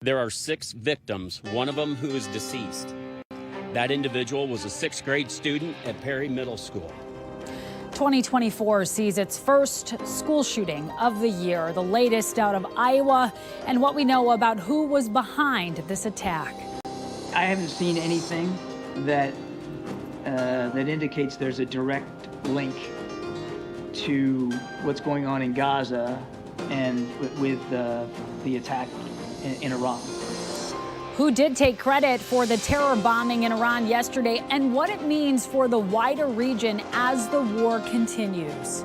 There are 6 victims, one of them who is deceased. That individual was a 6th grade student at Perry Middle School. 2024 sees its first school shooting of the year, the latest out of Iowa, and what we know about who was behind this attack. I haven't seen anything that that indicates there's a direct link to what's going on in Gaza and with the attack in Iran. Who did take credit for the terror bombing in Iran yesterday and what it means for the wider region as the war continues.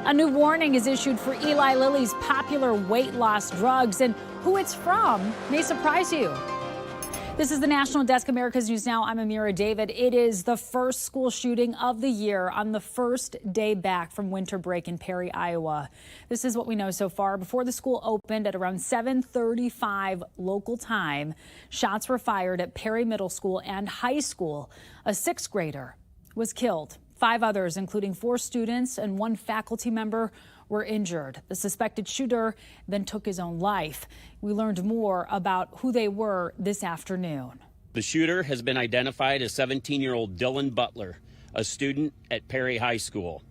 A new warning is issued for Eli Lilly's popular weight loss drugs, and who it's from may surprise you. This is the National Desk, America's News Now. I'm Amira David. It is the first school shooting of the year on the first day back from winter break in Perry, Iowa. This is what we know so far. Before the school opened at around 7:35 local time, shots were fired at Perry Middle School and High School. A 6th grader was killed. 5 others, including 4 students and 1 faculty member, were injured. The suspected shooter then took his own life. We learned more about who they were this afternoon. The shooter has been identified as 17-year-old Dylan Butler, a student at Perry High School.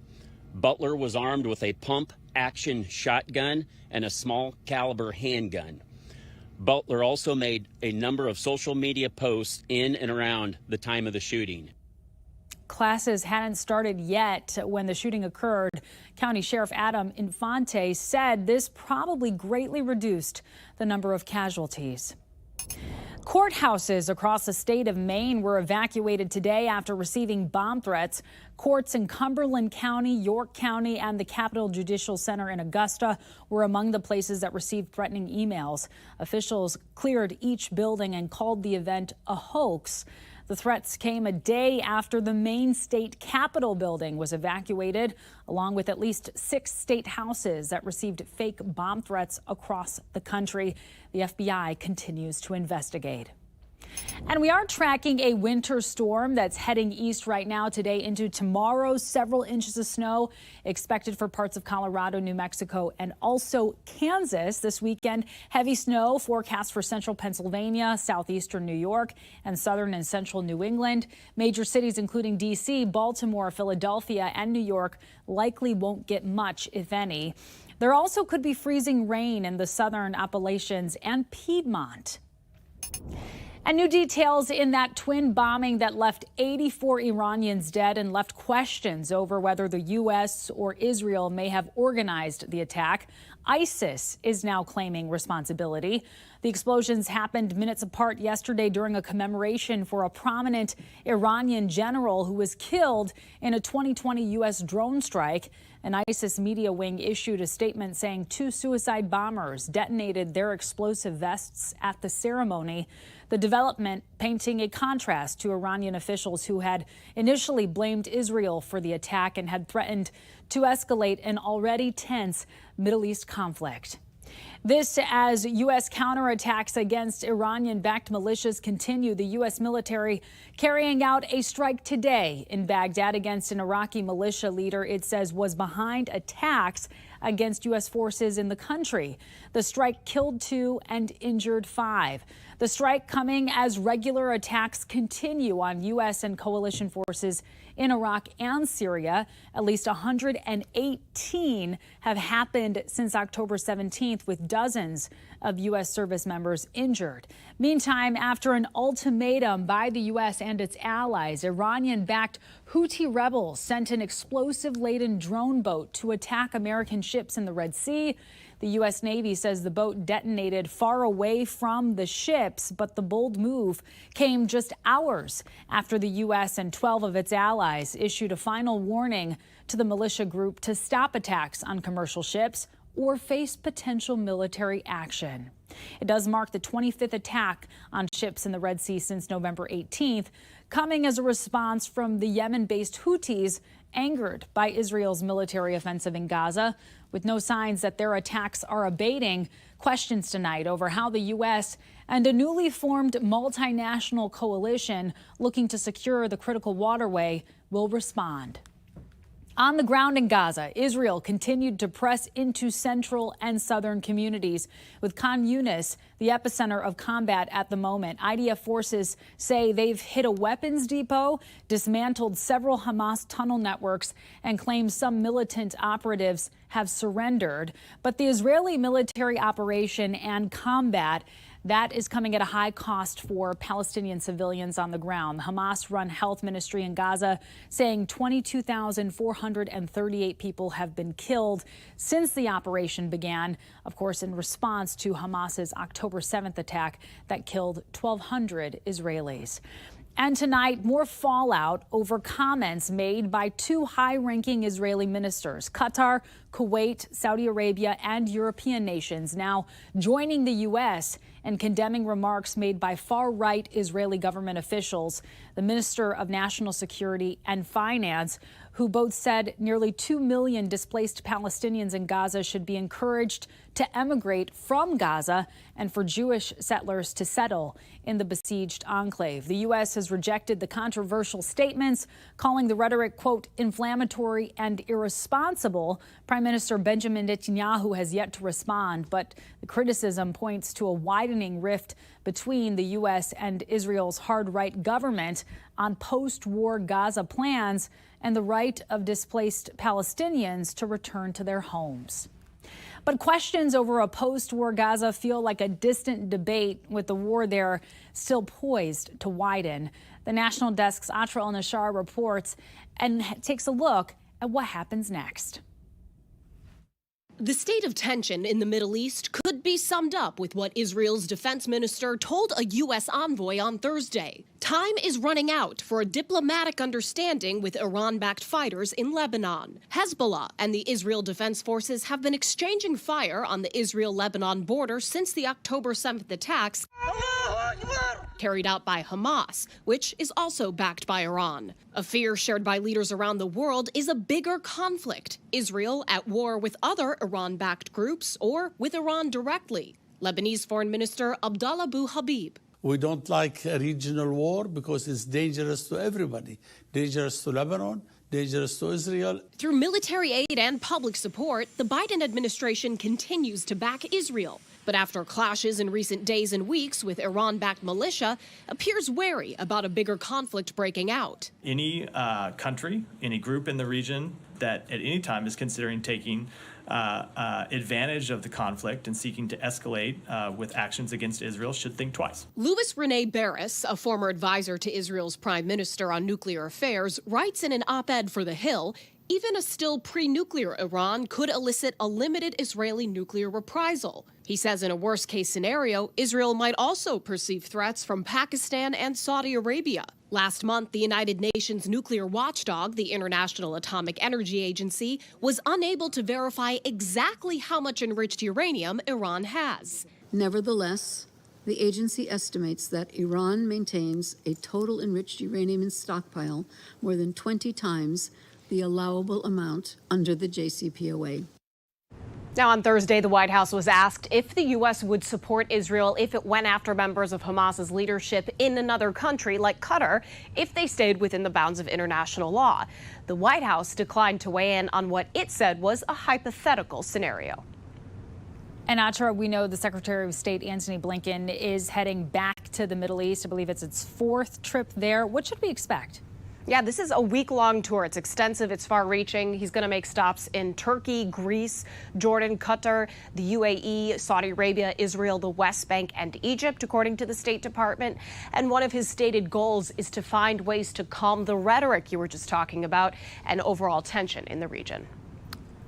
Butler was armed with a pump-action shotgun and a small caliber handgun. Butler also made a number of social media posts in and around the time of the shooting. Classes hadn't started yet when the shooting occurred. County Sheriff Adam Infante said this probably greatly reduced the number of casualties. Courthouses across the state of Maine were evacuated today after receiving bomb threats. Courts in Cumberland County, York County, and the Capitol Judicial Center in Augusta were among the places that received threatening emails. Officials cleared each building and called the event a hoax. The threats came a day after the Maine State Capitol building was evacuated, along with at least 6 state houses that received fake bomb threats across the country. The FBI continues to investigate. And we are tracking a winter storm that's heading east right now today into tomorrow. Several inches of snow expected for parts of Colorado, New Mexico, and also Kansas this weekend. Heavy snow forecast for central Pennsylvania, southeastern New York, and southern and central New England. Major cities including D.C., Baltimore, Philadelphia, and New York likely won't get much, if any. There also could be freezing rain in the southern Appalachians and Piedmont. And new details in that twin bombing that left 84 Iranians dead and left questions over whether the U.S. or Israel may have organized the attack. ISIS is now claiming responsibility. The explosions happened minutes apart yesterday during a commemoration for a prominent Iranian general who was killed in a 2020 U.S. drone strike. An ISIS media wing issued a statement saying 2 suicide bombers detonated their explosive vests at the ceremony. The development painting a contrast to Iranian officials who had initially blamed Israel for the attack and had threatened to escalate an already tense Middle East conflict. This as U.S. counterattacks against Iranian-backed militias continue. The U.S. military carrying out a strike today in Baghdad against an Iraqi militia leader it says was behind attacks against U.S. forces in the country. The strike killed 2 and injured 5. The strike coming as regular attacks continue on U.S. and coalition forces in Iraq and Syria. At least 118 have happened since October 17th, with dozens of U.S. service members injured. Meantime, after an ultimatum by the U.S. and its allies, Iranian-backed Houthi rebels sent an explosive-laden drone boat to attack American ships in the Red Sea. The U.S. Navy says the boat detonated far away from the ships, but the bold move came just hours after the U.S. and 12 of its allies issued a final warning to the militia group to stop attacks on commercial ships or face potential military action. It does mark the 25th attack on ships in the Red Sea since November 18th, coming as a response from the Yemen-based Houthis angered by Israel's military offensive in Gaza. With no signs that their attacks are abating, questions tonight over how the U.S. and a newly formed multinational coalition looking to secure the critical waterway will respond. On the ground in Gaza, Israel continued to press into central and southern communities, with Khan Yunis the epicenter of combat at the moment. IDF forces say they've hit a weapons depot, dismantled several Hamas tunnel networks, and claim some militant operatives have surrendered. But the Israeli military operation and combat, that is coming at a high cost for Palestinian civilians on the ground. The Hamas-run health ministry in Gaza saying 22,438 people have been killed since the operation began, of course, in response to Hamas's October 7th attack that killed 1,200 Israelis. And tonight, more fallout over comments made by two high-ranking Israeli ministers. Qatar, Kuwait, Saudi Arabia, and European nations now joining the U.S. in condemning remarks made by far-right Israeli government officials. The Minister of National Security and Finance, who both said nearly 2 million displaced Palestinians in Gaza should be encouraged to emigrate from Gaza and for Jewish settlers to settle in the besieged enclave. The U.S. has rejected the controversial statements, calling the rhetoric, quote, inflammatory and irresponsible. Prime Minister Benjamin Netanyahu has yet to respond, but the criticism points to a widening rift between the U.S. and Israel's hard-right government on post-war Gaza plans and the right of displaced Palestinians to return to their homes. But questions over a post-war Gaza feel like a distant debate, with the war there still poised to widen. The National Desk's Atra El-Nashar reports and takes a look at what happens next. The state of tension in the Middle East could be summed up with what Israel's defense minister told a U.S. envoy on Thursday. Time is running out for a diplomatic understanding with Iran-backed fighters in Lebanon. Hezbollah and the Israel Defense Forces have been exchanging fire on the Israel-Lebanon border since the October 7th attacks carried out by Hamas, which is also backed by Iran. A fear shared by leaders around the world is a bigger conflict, Israel at war with other Iran-backed groups or with Iran directly. Lebanese Foreign Minister Abdallah Abu Habib. We don't like a regional war because it's dangerous to everybody, dangerous to Lebanon, dangerous to Israel. Through military aid and public support, the Biden administration continues to back Israel. But after clashes in recent days and weeks with Iran-backed militia, appears wary about a bigger conflict breaking out. Any country, any group in the region that at any time is considering taking advantage of the conflict and seeking to escalate with actions against Israel should think twice. Louis Rene Barris, a former advisor to Israel's prime minister on nuclear affairs, writes in an op-ed for The Hill, even a still pre-nuclear Iran could elicit a limited Israeli nuclear reprisal. He says in a worst-case scenario, Israel might also perceive threats from Pakistan and Saudi Arabia. Last month, the United Nations nuclear watchdog, the International Atomic Energy Agency, was unable to verify exactly how much enriched uranium Iran has. Nevertheless, the agency estimates that Iran maintains a total enriched uranium stockpile more than 20 times the allowable amount under the JCPOA. Now, on Thursday, the White House was asked if the U.S. would support Israel if it went after members of Hamas's leadership in another country like Qatar if they stayed within the bounds of international law. The White House declined to weigh in on what it said was a hypothetical scenario. And Atra, we know the Secretary of State, Antony Blinken, is heading back to the Middle East. I believe it's its fourth trip there. What should we expect? Yeah, this is a week-long tour. It's extensive. It's far-reaching. He's going to make stops in Turkey, Greece, Jordan, Qatar, the UAE, Saudi Arabia, Israel, the West Bank, and Egypt, according to the State Department. And one of his stated goals is to find ways to calm the rhetoric you were just talking about and overall tension in the region.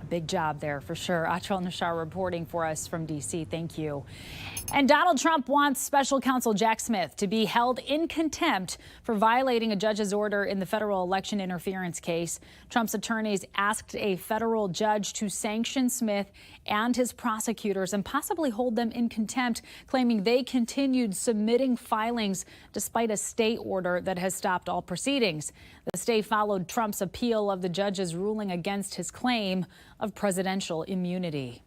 Big job there for sure. Atra El-Nashar reporting for us from D.C. Thank you. And Donald Trump wants special counsel Jack Smith to be held in contempt for violating a judge's order in the federal election interference case. Trump's attorneys asked a federal judge to sanction Smith and his prosecutors and possibly hold them in contempt, claiming they continued submitting filings despite a state order that has stopped all proceedings. The state followed Trump's appeal of the judge's ruling against his claim of presidential immunity.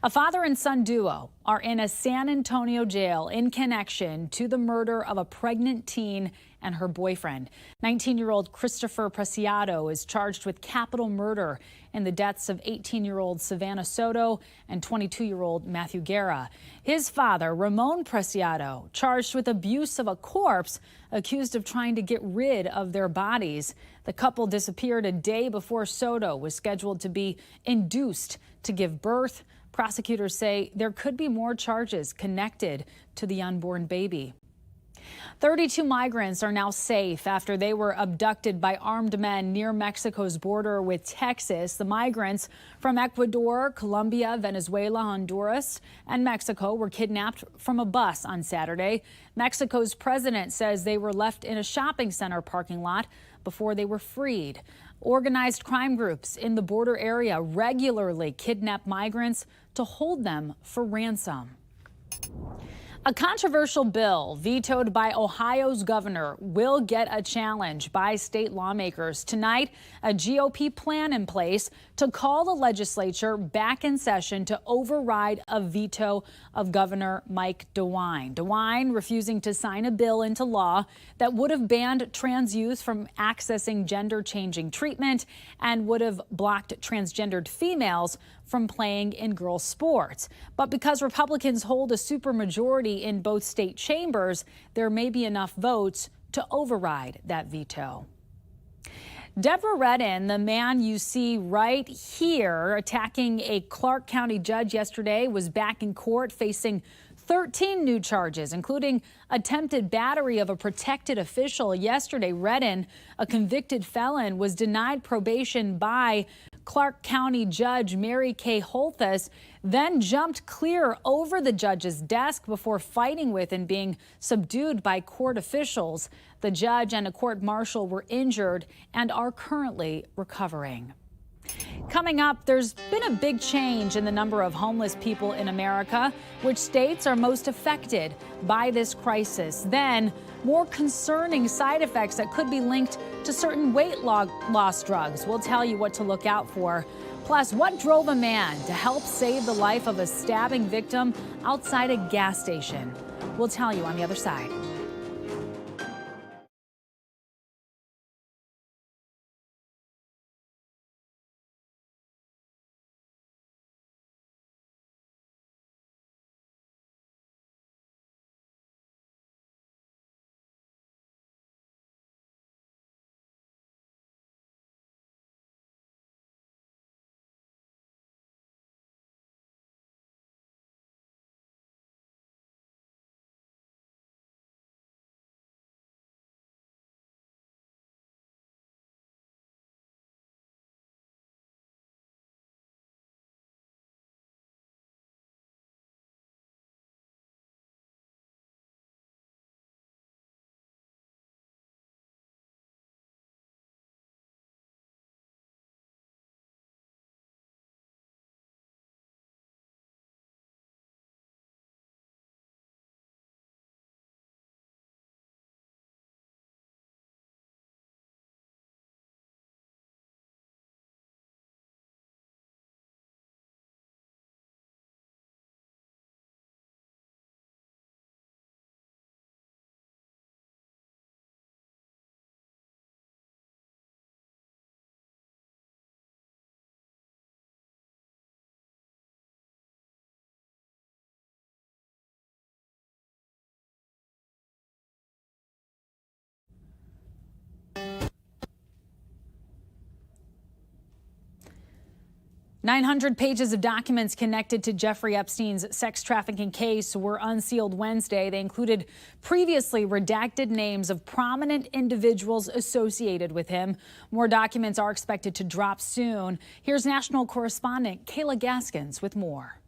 A father and son duo are in a San Antonio jail in connection to the murder of a pregnant teen and her boyfriend. 19-year-old Christopher Preciado is charged with capital murder in the deaths of 18-year-old Savannah Soto and 22-year-old Matthew Guerra. His father, Ramon Preciado, charged with abuse of a corpse, accused of trying to get rid of their bodies. The couple disappeared a day before Soto was scheduled to be induced to give birth. Prosecutors say there could be more charges connected to the unborn baby. 32 migrants are now safe after they were abducted by armed men near Mexico's border with Texas. The migrants from Ecuador, Colombia, Venezuela, Honduras, and Mexico were kidnapped from a bus on Saturday. Mexico's president says they were left in a shopping center parking lot before they were freed. Organized crime groups in the border area regularly kidnap migrants to hold them for ransom. A controversial bill vetoed by Ohio's governor will get a challenge by state lawmakers. Tonight, a GOP plan in place to call the legislature back in session to override a veto of Governor Mike DeWine. DeWine refusing to sign a bill into law that would have banned trans youth from accessing gender-changing treatment and would have blocked transgendered females from playing in girls' sports. But because Republicans hold a supermajority in both state chambers, there may be enough votes to override that veto. Deborah Redden, the man you see right here attacking a Clark County judge yesterday, was back in court facing 13 new charges, including attempted battery of a protected official. Yesterday, Redden, a convicted felon, was denied probation by Clark County Judge Mary Kay Holthus, then jumped clear over the judge's desk before fighting with and being subdued by court officials. The judge and a court marshal were injured and are currently recovering. Coming up, there's been a big change in the number of homeless people in America. Which states are most affected by this crisis? Then, more concerning side effects that could be linked to certain weight loss drugs. We'll tell you what to look out for. Plus, what drove a man to help save the life of a stabbing victim outside a gas station? We'll tell you on the other side. "900 pages of documents connected to Jeffrey Epstein's sex trafficking case were unsealed Wednesday. They included previously redacted names of prominent individuals associated with him. More documents are expected to drop soon. Here's national correspondent Kayla Gaskins with more.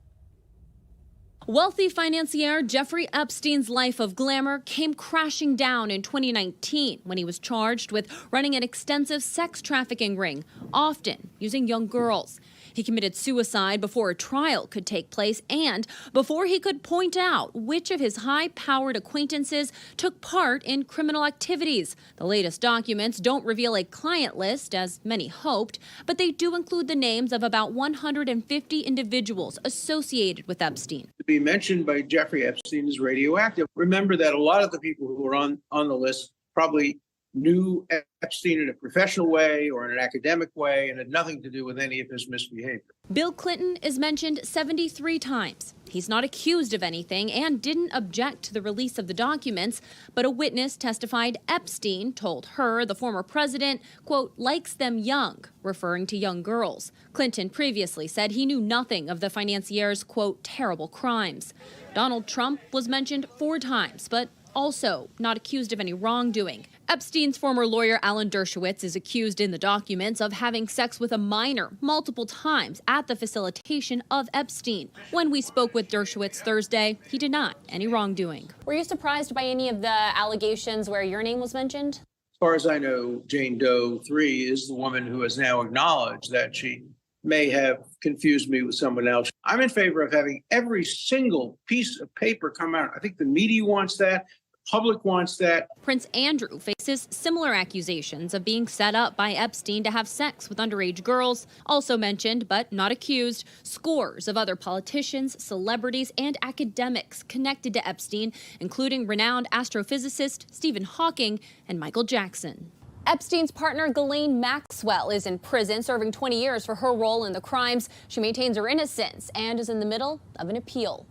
Wealthy financier Jeffrey Epstein's life of glamour came crashing down in 2019 when he was charged with running an extensive sex trafficking ring, often using young girls. He committed suicide before a trial could take place and before he could point out which of his high-powered acquaintances took part in criminal activities. The latest documents don't reveal a client list, as many hoped, but they do include the names of about 150 individuals associated with Epstein. To be mentioned by Jeffrey Epstein is radioactive. Remember that a lot of the people who were on the list probably knew Epstein in a professional way or in an academic way and had nothing to do with any of his misbehavior. Bill Clinton is mentioned 73 times. He's not accused of anything and didn't object to the release of the documents, but a witness testified Epstein told her the former president, quote, likes them young, referring to young girls. Clinton previously said he knew nothing of the financier's, quote, terrible crimes. Donald Trump was mentioned 4 times, but also not accused of any wrongdoing. Epstein's former lawyer Alan Dershowitz is accused in the documents of having sex with a minor multiple times at the facilitation of Epstein. When we spoke with Dershowitz Thursday, he denied any wrongdoing. Were you surprised by any of the allegations where your name was mentioned? As far as I know, Jane Doe 3 is the woman who has now acknowledged that she may have confused me with someone else. I'm in favor of having every single piece of paper come out. I think the media wants that. Public wants that. Prince Andrew faces similar accusations of being set up by Epstein to have sex with underage girls. Also mentioned, but not accused, scores of other politicians, celebrities, and academics connected to Epstein, including renowned astrophysicist Stephen Hawking and Michael Jackson. Epstein's partner, Ghislaine Maxwell, is in prison, serving 20 years for her role in the crimes. She maintains her innocence and is in the middle of an appeal.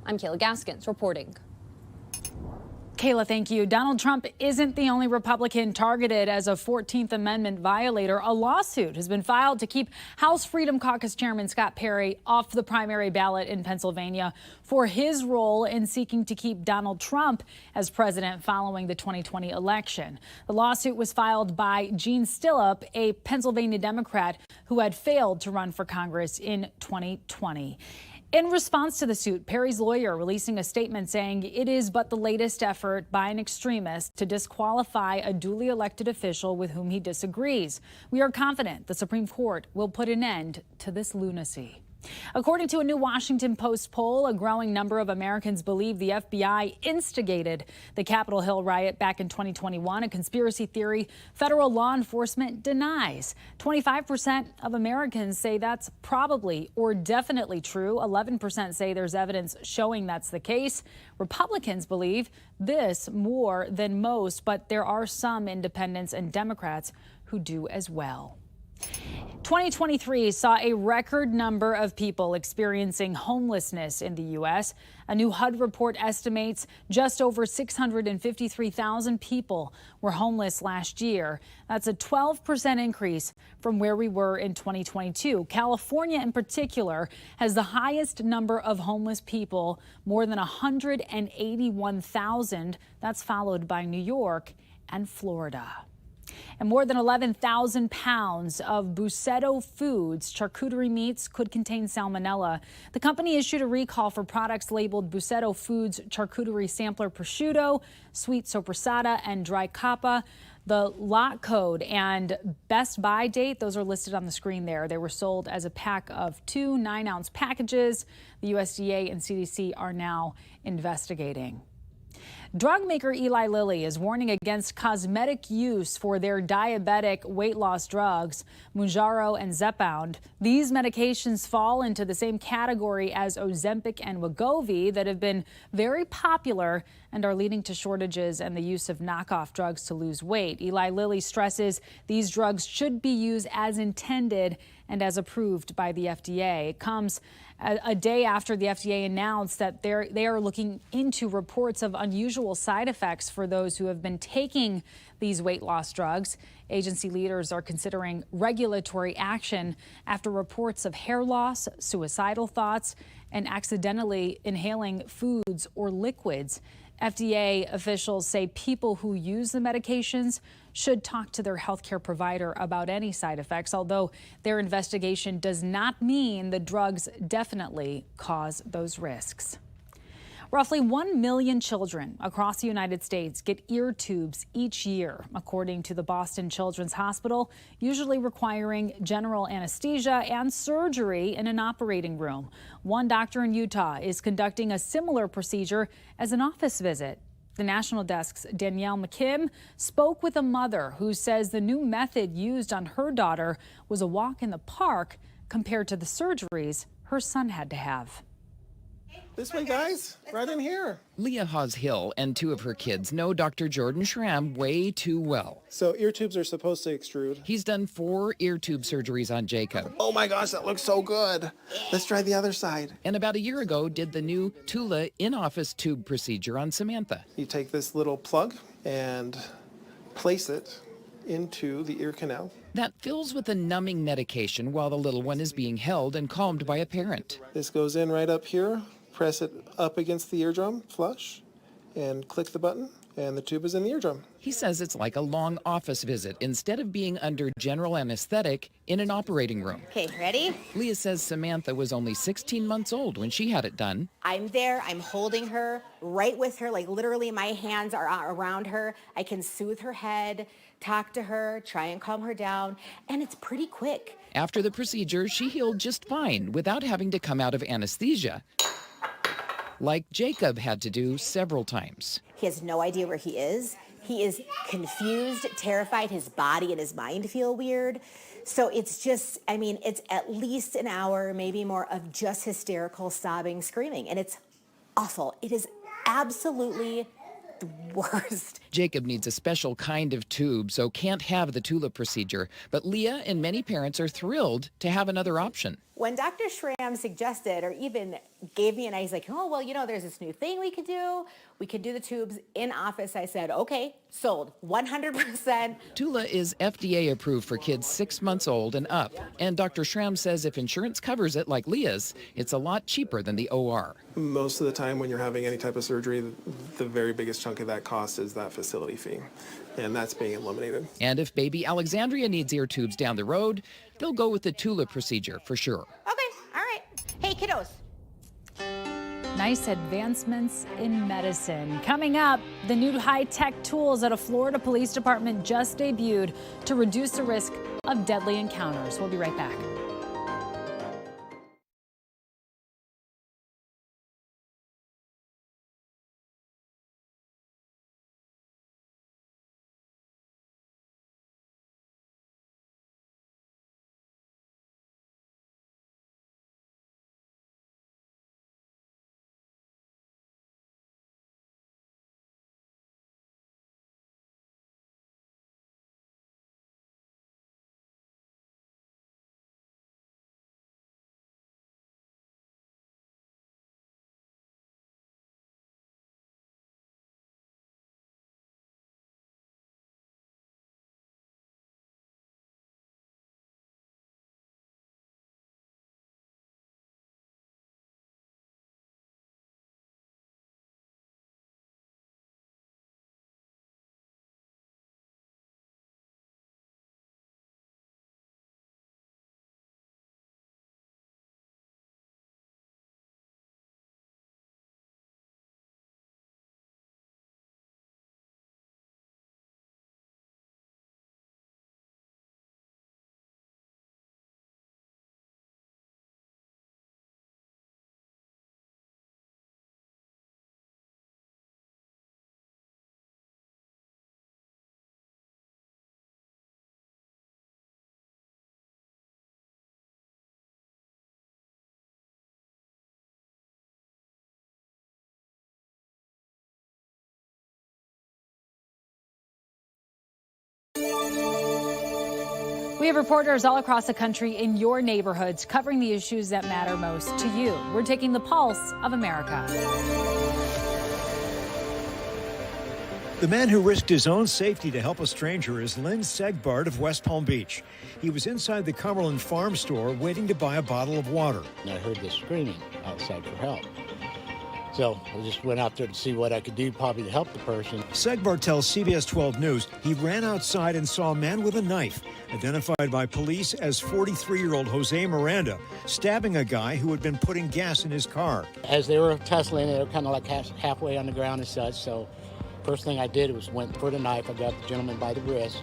I'm Kayla Gaskins reporting. Kayla, thank you. Donald Trump isn't the only Republican targeted as a 14th Amendment violator. A lawsuit has been filed to keep House Freedom Caucus Chairman Scott Perry off the primary ballot in Pennsylvania for his role in seeking to keep Donald Trump as president following the 2020 election. The lawsuit was filed by Gene Stillop, a Pennsylvania Democrat who had failed to run for Congress in 2020. In response to the suit, Perry's lawyer releasing a statement saying it is but the latest effort by an extremist to disqualify a duly elected official with whom he disagrees. We are confident the Supreme Court will put an end to this lunacy. According to a new Washington Post poll, a growing number of Americans believe the FBI instigated the Capitol Hill riot back in 2021, a conspiracy theory federal law enforcement denies. 25% of Americans say that's probably or definitely true. 11% say there's evidence showing that's the case. Republicans believe this more than most, but there are some independents and Democrats who do as well. 2023 saw a record number of people experiencing homelessness in the U.S. A new HUD report estimates just over 653,000 people were homeless last year. That's a 12% increase from where we were in 2022. California, in particular, has the highest number of homeless people, more than 181,000. That's followed by New York and Florida. And more than 11,000 pounds of Bussetto Foods charcuterie meats could contain salmonella. The company issued a recall for products labeled Bussetto Foods charcuterie sampler prosciutto, sweet sopressata, and dry coppa. The lot code and best buy date, those are listed on the screen there. They were sold as a pack of 2 9-ounce packages. The USDA and CDC are now investigating. Drug maker Eli Lilly is warning against cosmetic use for their diabetic weight loss drugs, Mounjaro and Zepbound. These medications fall into the same category as Ozempic and Wegovy that have been very popular and are leading to shortages and the use of knockoff drugs to lose weight. Eli Lilly stresses these drugs should be used as intended and as approved by the FDA. It comes a day after the FDA announced that they are looking into reports of unusual side effects for those who have been taking these weight loss drugs. Agency leaders are considering regulatory action after reports of hair loss, suicidal thoughts, and accidentally inhaling foods or liquids. FDA officials say people who use the medications should talk to their healthcare provider about any side effects, although their investigation does not mean the drugs definitely cause those risks. Roughly 1 million children across the United States get ear tubes each year, according to the Boston Children's Hospital, usually requiring general anesthesia and surgery in an operating room. One doctor in Utah is conducting a similar procedure as an office visit. The National Desk's Danielle McKim spoke with a mother who says the new method used on her daughter was a walk in the park compared to the surgeries her son had to have. This way, guys, right in here. Leah Hawes-Hill and two of her kids know Dr. Jordan Schramm way too well. So ear tubes are supposed to extrude. He's done 4 ear tube surgeries on Jacob. Oh my gosh, that looks so good. Let's try the other side. And about a year ago did the new Tula in-office tube procedure on Samantha. You take this little plug and place it into the ear canal. That fills with a numbing medication while the little one is being held and calmed by a parent. This goes in right up here. Press it up against the eardrum, flush, and click the button, and the tube is in the eardrum. He says it's like a long office visit instead of being under general anesthetic in an operating room. Okay, ready? Leah says Samantha was only 16 months old when she had it done. I'm there, I'm holding her, right with her, like literally my hands are around her. I can soothe her head, talk to her, try and calm her down, and it's pretty quick. After the procedure, she healed just fine without having to come out of anesthesia, like Jacob had to do several times. He has no idea where he is. He is confused, terrified. His body and his mind feel weird. So it's just, I mean, it's at least an hour, maybe more, of just hysterical, sobbing, screaming. And it's awful. It is absolutely the worst. Jacob needs a special kind of tube, so can't have the Tula procedure. But Leah and many parents are thrilled to have another option. When Dr. Schramm suggested or even gave me an idea, he's like, oh, well, you know, there's this new thing we could do. We could do the tubes in office. I said, okay, sold, 100%. Tula is FDA approved for kids 6 months old and up. And Dr. Schramm says if insurance covers it like Leah's, it's a lot cheaper than the OR. Most of the time when you're having any type of surgery, the very biggest chunk of that cost is that facility fee, and that's being eliminated. And if baby Alexandria needs ear tubes down the road, they'll go with the Tula procedure for sure. Okay, all right. Hey, kiddos. Nice advancements in medicine. Coming up, the new high-tech tools that a Florida police department just debuted to reduce the risk of deadly encounters. We'll be right back. We have reporters all across the country in your neighborhoods covering the issues that matter most to you. We're taking the pulse of America. The man who risked his own safety to help a stranger is Lynn Segbart of West Palm Beach. He was inside the Cumberland Farm store waiting to buy a bottle of water. I heard the screaming outside for help. So So I just went out there to see what I could do, probably to help the person. Segbar tells CBS 12 News he ran outside and saw a man with a knife, identified by police as 43-year-old Jose Miranda, stabbing a guy who had been putting gas in his car. As they were tussling, they were kind of like halfway on the ground and such. So first thing I did was went for the knife. I got the gentleman by the wrist.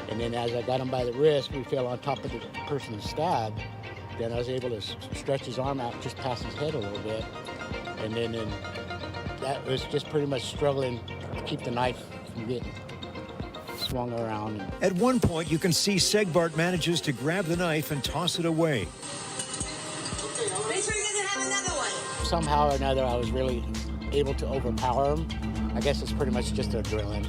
And then as I got him by the wrist, we fell on top of the person who stabbed. Then I was able to stretch his arm out just past his head a little bit. And then that was just pretty much struggling to keep the knife from getting swung around. At one point, you can see Segbart manages to grab the knife and toss it away. Make sure he doesn't have another one. Somehow or another, I was really able to overpower him. I guess it's pretty much just adrenaline.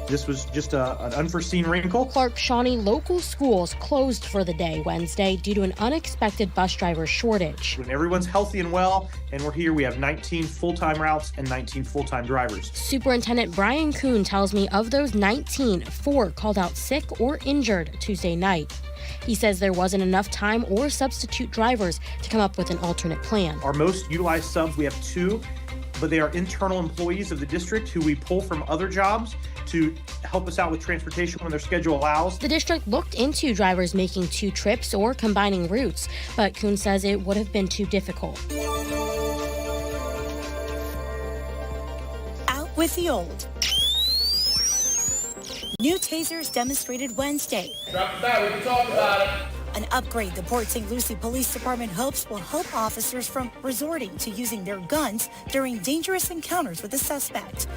This was just an unforeseen wrinkle. Clark Shawnee local schools closed for the day Wednesday due to an unexpected bus driver shortage. When everyone's healthy and well, and we're here, we have 19 full-time routes and 19 full-time drivers. Superintendent Brian Kuhn tells me of those 19, 4 called out sick or injured Tuesday night. He says there wasn't enough time or substitute drivers to come up with an alternate plan. Our most utilized subs, we have 2, but they are internal employees of the district who we pull from other jobs to help us out with transportation when their schedule allows. The district looked into drivers making 2 trips or combining routes, but Kuhn says it would have been too difficult. Out with the old. New tasers demonstrated Wednesday. Drop the bat, we can talk about it. An upgrade the Port St. Lucie Police Department hopes will help officers from resorting to using their guns during dangerous encounters with the suspect.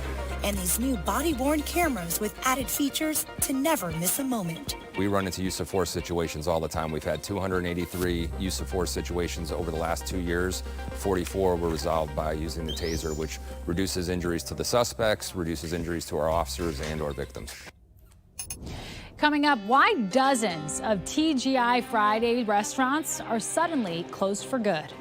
And these new body-worn cameras with added features to never miss a moment. We run into use of force situations all the time. We've had 283 use of force situations over the last 2 years. 44 were resolved by using the taser, which reduces injuries to the suspects, reduces injuries to our officers and our victims. Coming up, why dozens of TGI Friday restaurants are suddenly closed for good.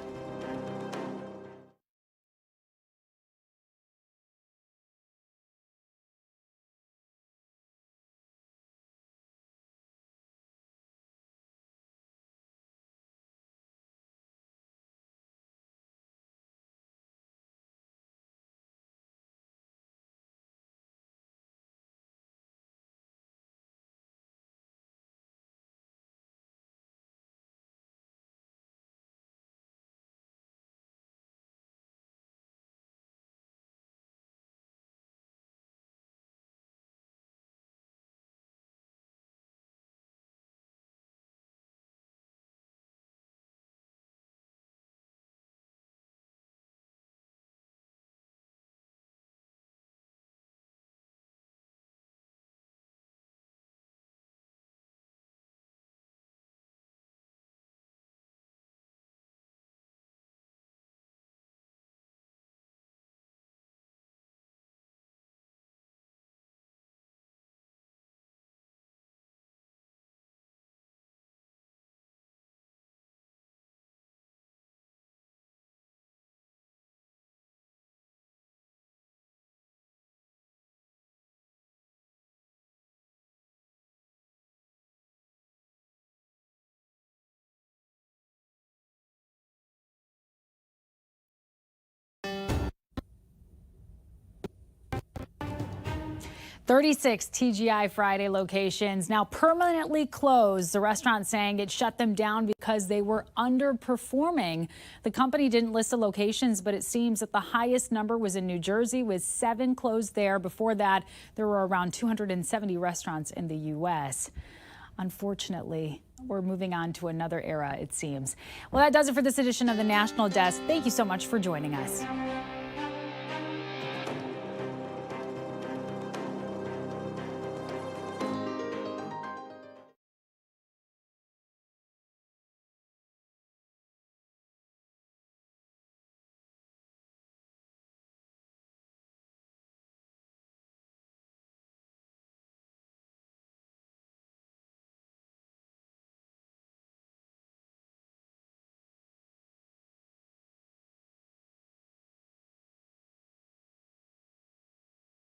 "36 TGI Friday locations now permanently closed. The restaurant saying it shut them down because they were underperforming. The company didn't list the locations, but it seems that the highest number was in New Jersey with 7 closed there. Before that, there were around 270 restaurants in the U.S. Unfortunately, we're moving on to another era, it seems. Well, that does it for this edition of the National Desk. Thank you so much for joining us.